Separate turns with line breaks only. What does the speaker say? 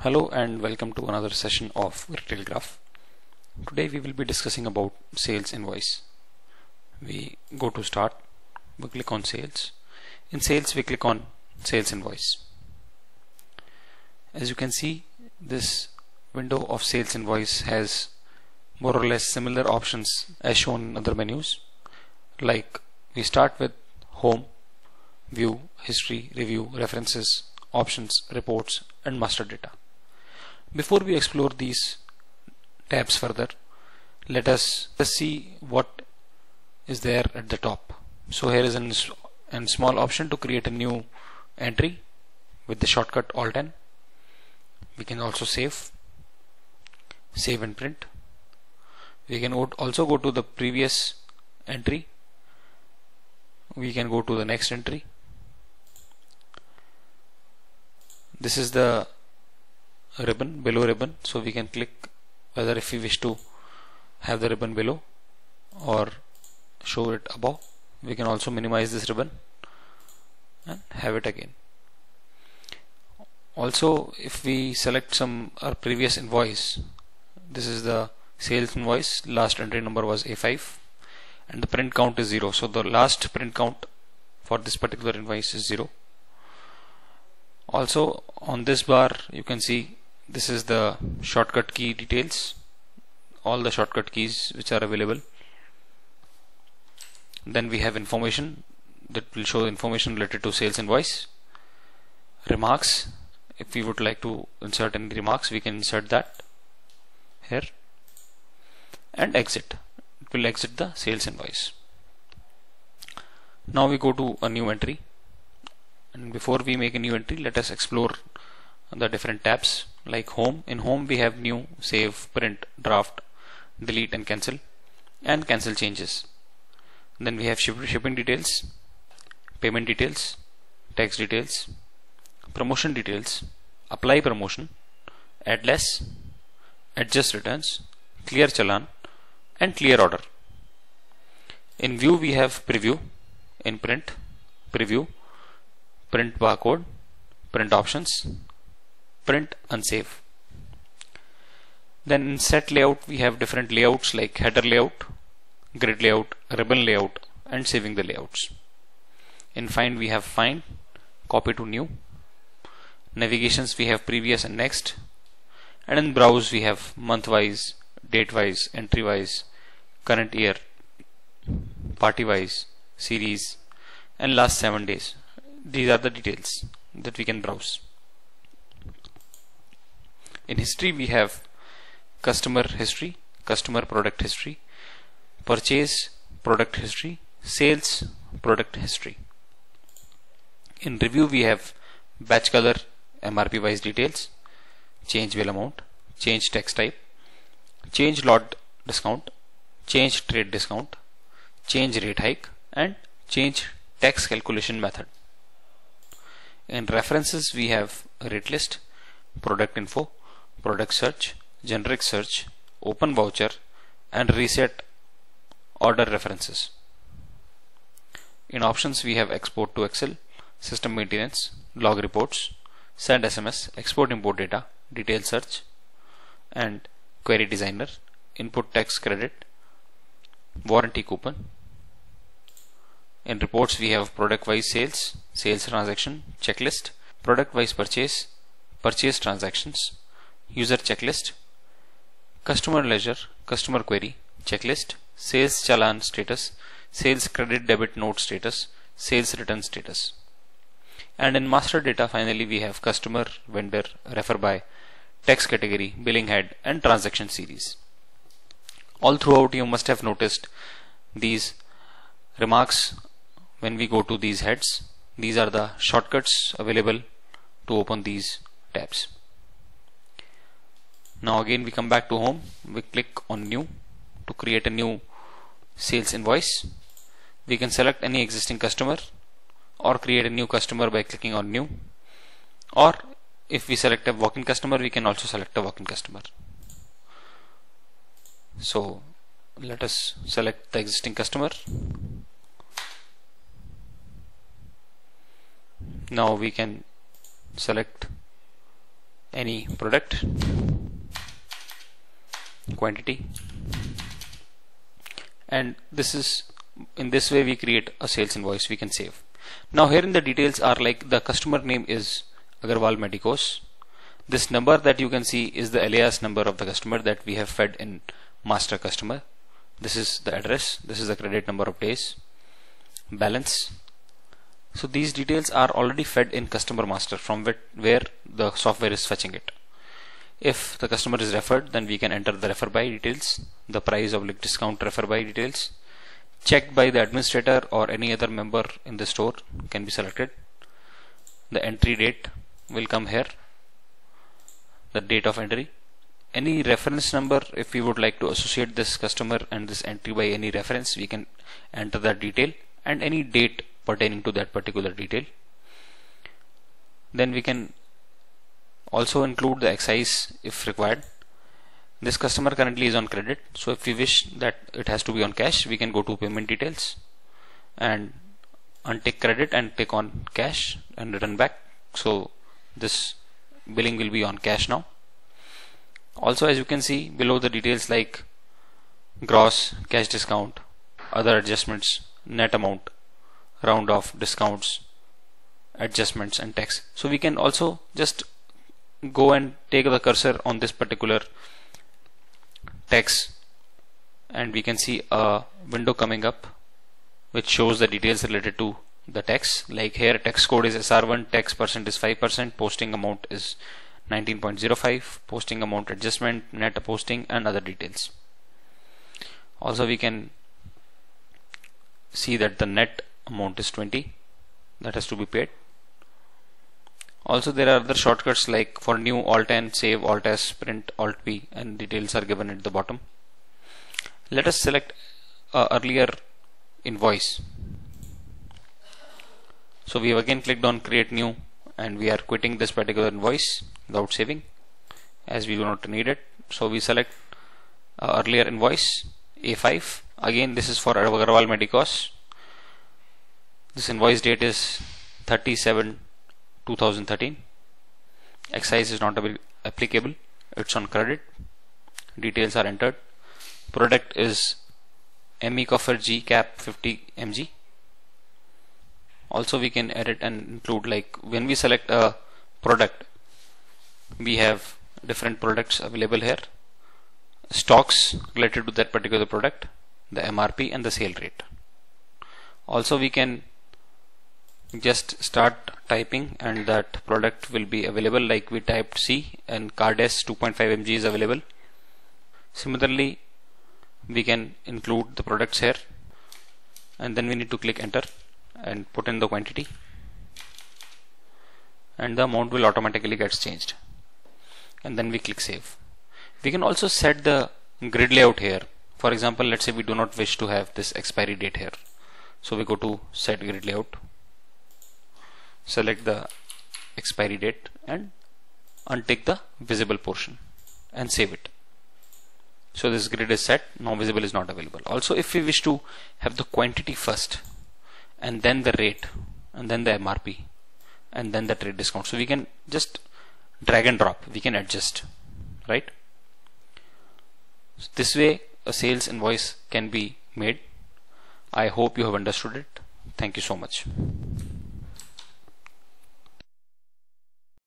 Hello and welcome to another session of Retail Graph. Today we will be discussing about sales invoice. We go to start, we click on sales. In sales we click on sales invoice. As you can see, this window of sales invoice has more or less similar options as shown in other menus. Like we start with home, view, history, review, references, options, reports and master data. Before we explore these tabs further, let us see what is there at the top. So here is a small option to create a new entry with the shortcut Alt-N. We can also save and print. We can also go to the previous entry. We can go to the next entry. This is the ribbon, below ribbon, so we can click whether if we wish to have the ribbon below or show it above. We can also minimize this ribbon and have it again. Also, if we select our previous invoice, this is the sales invoice, last entry number was A5 and the print count is 0, so the last print count for this particular invoice is 0. Also on this bar you can see this is the shortcut key details, all the shortcut keys which are available. Then we have information that will show information related to sales invoice. Remarks, if we would like to insert any remarks we can insert that here. And exit, it will exit the sales invoice. Now we go to a new entry, and before we make a new entry let us explore the different tabs. Like home, in home we have new, save, print, draft, delete and cancel changes. Then we have shipping details, payment details, tax details, promotion details, apply promotion, add less, adjust returns, clear challan and clear order. In view we have preview, in print, preview, print barcode, print options, print and save. Then in set layout we have different layouts like header layout, grid layout, ribbon layout and saving the layouts. In find we have find, copy to new. Navigations we have previous and next, and in browse we have month wise, date wise, entry wise, current year, party wise, series and last 7 days. These are the details that we can browse. In history we have customer history, customer product history, purchase product history, sales product history. In review we have batch color, MRP wise details, change bill amount, change text type, change lot discount, change trade discount, change rate hike and change tax calculation method. In references we have rate list, product info, product search, generic search, open voucher and reset order references. In options we have export to Excel, system maintenance, log reports, send SMS, export import data, detail search and query designer, input tax credit, warranty coupon. In reports we have product wise sales, sales transaction, checklist, product wise purchase, purchase transactions, user checklist, customer ledger, customer query, checklist, sales challan status, sales credit debit note status, sales return status. And in master data finally we have customer, vendor, refer by, tax category, billing head and transaction series. All throughout you must have noticed these remarks. When we go to these heads, these are the shortcuts available to open these tabs. Now again we come back to home, we click on new to create a new sales invoice. We can select any existing customer or create a new customer by clicking on new, or if we select a walk-in customer we can also select a walk-in customer. So let us select the existing customer. Now we can select any product, quantity, and this is, in this way we create a sales invoice we can save. Now here in the details are like the customer name is Agarwal Medicos. This number that you can see is the alias number of the customer that we have fed in master customer. This is the address, this is the credit number of days, balance. So these details are already fed in customer master from where the software is fetching it. If the customer is referred, then we can enter the refer by details, the price of discount refer by details. Checked by the administrator or any other member in the store can be selected. The entry date will come here, the date of entry. Any reference number, if we would like to associate this customer and this entry by any reference, we can enter that detail and any date pertaining to that particular detail. Then we can also include the excise if required. This customer currently is on credit, so if we wish that it has to be on cash, we can go to payment details and untick credit and tick on cash and return back. So this billing will be on cash now. Also, as you can see below, the details like gross, cash discount, other adjustments, net amount, round off, discounts, adjustments and tax. So we can also just go and take the cursor on this particular text and we can see a window coming up which shows the details related to the text. Like here, text code is SR1, text percent is 5%, posting amount is 19.05, posting amount adjustment, net posting and other details. Also we can see that the net amount is 20 that has to be paid. Also there are other shortcuts like for new, Alt N, save, Alt S, print, Alt P, and details are given at the bottom. Let us select earlier invoice. So we have again clicked on create new and we are quitting this particular invoice without saving as we do not need it. So we select earlier invoice A5. Again this is for Agarwal Medicos. This invoice date is 30/7/2013. Excise is not applicable, it's on credit. Details are entered. Product is ME Coffer G cap 50 mg. Also we can edit and include, like when we select a product, we have different products available here, stocks related to that particular product, the MRP and the sale rate. Also we can just start typing and that product will be available, like we typed C and Cardes 2.5 mg is available. Similarly we can include the products here and then we need to click enter and put in the quantity and the amount will automatically get changed, and then we click save. We can also set the grid layout here. For example, let's say we do not wish to have this expiry date here, so we go to set grid layout, select the expiry date and untick the visible portion and save it. So this grid is set, now visible is not available. Also if we wish to have the quantity first and then the rate and then the MRP and then the trade discount, so we can just drag and drop, we can adjust, right? So this way a sales invoice can be made. I hope you have understood it. Thank you so much.